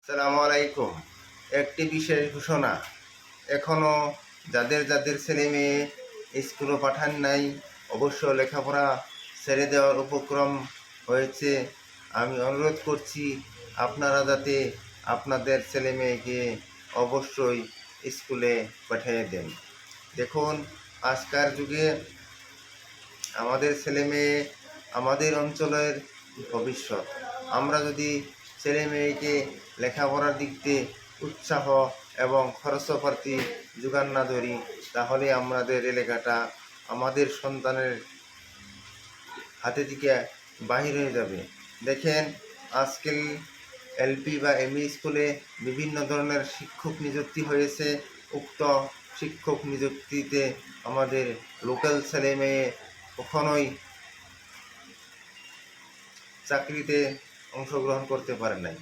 আসসালামু আলাইকুম। একটি বিশেষ ঘোষণা, এখনও যাদের যাদের ছেলে মেয়ে স্কুলে পাঠান নাই, অবশ্য লেখাপড়া ছেড়ে দেওয়ার উপক্রম হয়েছে। আমি অনুরোধ করছি আপনারা যাতে আপনাদের ছেলে মেয়েকে অবশ্যই স্কুলে পাঠিয়ে দেন। দেখুন, আজকাল যুগে আমাদের ছেলে মেয়ে আমাদের অঞ্চলের ভবিষ্যৎ। আমরা যদি ছেলে মেয়েকে লেখাপড়ার দিক দিয়ে উৎসাহ এবং খরচপাতি যোগান না ধরি, তাহলে আমাদের এলাকাটা আমাদের সন্তানের হাতে থেকে বাহির হয়ে যাবে। দেখেন, আজকাল এলপি বা এমই স্কুলে বিভিন্ন ধরনের শিক্ষক নিযুক্তি হয়েছে। উক্ত শিক্ষক নিযুক্তিতে আমাদের লোকাল ছেলে মেয়ে কখনোই চাকরিতে অংশগ্রহণ করতে পারে নাই।